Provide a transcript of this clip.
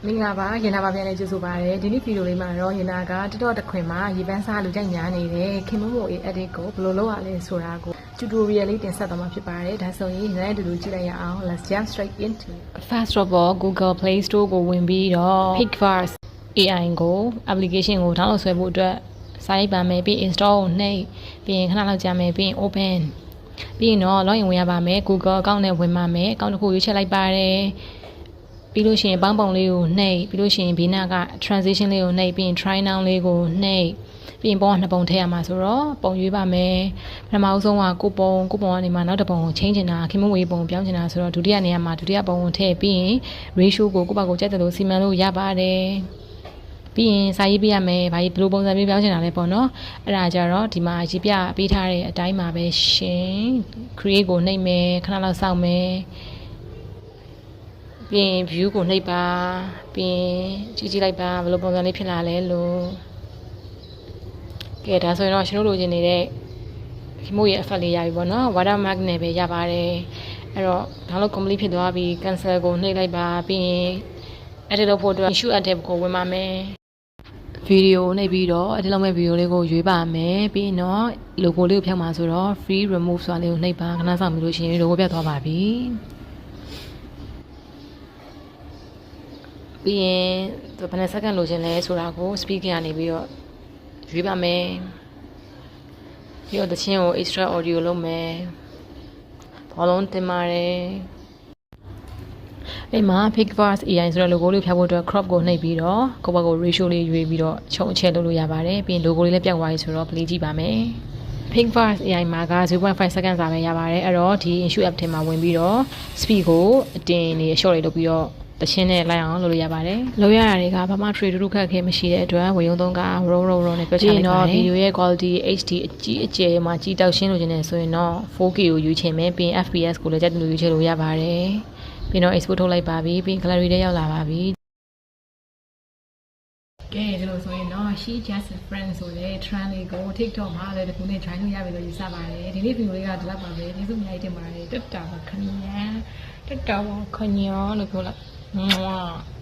မင်္ဂလာပါရင်နာပါပြန်လဲကြိုဆိုပါရစေဒီနေ့ဗီဒီယိုလေးမှာတော့ရင်နာကတက်တော့တခွင်မှာရေပန်းစားလူကြိုက်ညာနေတဲ့ခင်မမို့ edit ကိုဘယ်လိုလုပ်ရလဲဆိုတာကို tutorial လေးတင်ဆက်သွားမှာဖြစ်ပါတယ်ဒါဆိုရင်လည်းအတူတူကြည့်လိုက်ရအောင် let's jump straight into first of all Google Play Store ကိုဝင်ပြီးတော့ Picverse AI ကို application ကို download ဆွဲဖို့အတွက်စာရိုက်ပါမယ်ပြီး install ကိုနှိပ်ပြီးရင်ခဏလောက်ကြာမယ်ပြီးရင် open ပြီးရင်တော့ login ဝင်ရပါမယ် Google account နဲ့ဝင်ပါမယ် account တစ်ခုရွေးချယ်လိုက်ပါတယ်ပြီးလို့ရှိရင်ပေါင်းပုံလေးကိုနှိပ်ပြီးလို့ရှိရင်ဘေးနားက transition လေးကိုနှိပ်ပြီးရင် try now လေးကိုနှိပ်ပြီးရင်ပုံကနှစ်ပုံထည့်ရမှာဆိုတော့ပုံရွေးပါမယ်ပထမအဆုံးကကိုပုံကနေမှနောက်တစ်ပုံကိုချိန်ချင်တာခင်မဝေးပုံပြောင်းချင်တာဆိုတော့ဒုတိယနေရာမှာဒုတိယပုံကိုထည့်ပြီးရင် ratio ကိုကိုယ့်ဘက်ကိုကြိုက်တယ်လို့စီမံလို့ရပါတယ်ပြီးရင်စာရေးပြရမယ်ဘာကြီးဘယ်လိုပုံစံမျိုးပြောင်းချင်တာလဲပေါ့နော်အဲ့ဒါကြတော့ဒီမှာရေးပြပေးထားတဲ့အတိုင်းမှာပဲရှင် create ကိုနှိပ်မယ်ခဏလောက်စောင့်မယ်ပြီးရင် view ကိုနှိပ်ပါပြီးရင်ကြည့်လိုက်ပါဘယ်လိုပုံစံလေးဖြစ်လာလဲလို့ကဲဒါဆိုရင်တော့ရှင်တို့လိုချင်နေတဲ့ဒီမို့ရဲ့ effect လေးရပြီပေါ့နော် watermark နဲ့ပဲရပါတယ်အဲ့တော့ download complete ဖြစ်သွားပြီ cancel ကိုနှိပ်လိုက်ပါပြီးရင် edit လုပ်ဖို့အတွက် issue add ကိုဝင်ပါမယ်ဗီဒီယိုနှိပ်ပြီးတော့ edit လုပ်မဲ့ဗီဒီယိုလေးကိုရွေးပါမယ်ပြီးရင်တော့ logo လေးကိုဖြောက်မှာဆိုတော့ free remove ဆိုတာလေးကိုနှိပ်ပါခဏဆောင်ပြီးလို့ရှိရင် logo ပြတ်သွားပါပြီပြီးရင်ဘယ်နှစ်စက္ကန့်လိုချင်လဲဆိုတာကို speaker ကနေပြီးတော့ရွေးပါမယ်ပြီးတော့သချင်းကို extra audio လုပ်မယ်ဘောလုံးတင်ပါတယ်အဲ့မှာ Picverse AI ဆိုတဲ့ logo လေးဖြတ်ဖို့အတွက် crop ကိုနှိပ်ပြီးတော့ကိုယ့်ဘက်ကို ratio လေးရွေးပြီးတော့ခြုံအချက်လုပ်လို့ရပါတယ်ပြီးရင် logo လေးလည်းပြောက်သွားပြီဆိုတော့ play ကြည့်ပါမယ် Picverse AI မှာက 0.5 စက္ကန့်စာပဲရပါတယ်အဲ့တော့ဒီ issue app ထဲမှာဝင်ပြီးတော့ speed ကိုအတင်နေ short လေးလုပ်ပြီးတော့တချင်းနဲ့လိုက်အောင်လုပ်လို့ရပါတယ်။လုပ်ရတာတွေကဘာမှ trade တို့ခက်ခဲမရှိတဲ့အတွက်ဝေယုံသုံးက row နဲ့ပြောချလိုက်ပါတယ်။ဗီဒီယိုရဲ့ quality HD အကြီးအကျယ်မှာကြီးတောက်ရှင်းလို့ခြင်းနဲ့ဆိုရင်တော့ 4K ကိုယူချင်မယ်ပြီးရင် FPS ကိုလည်းကြက်တူယူချင်လို့ရပါတယ်။ပြီးတော့ export ထုတ်လိုက်ပါပြီပြီးရင် gallery ထဲရောက်လာပါပြီ။ကဲဒီလိုဆိုရင်တော့ she just a friend ဆိုတဲ့ trend လေးကို TikTok မှာလည်းတခုနဲ့ join လုပ်ရပြီလို့ယူဆပါတယ်။ဒီနေ့ဗီဒီယိုလေးကဒီလောက်ပါပဲ။ကျေးဇူးအများကြီးတင်ပါတယ်။တက်တာပါခင်ဗျာ။တက်တာပါခင်ဗျာလို့ပြောလိုက်။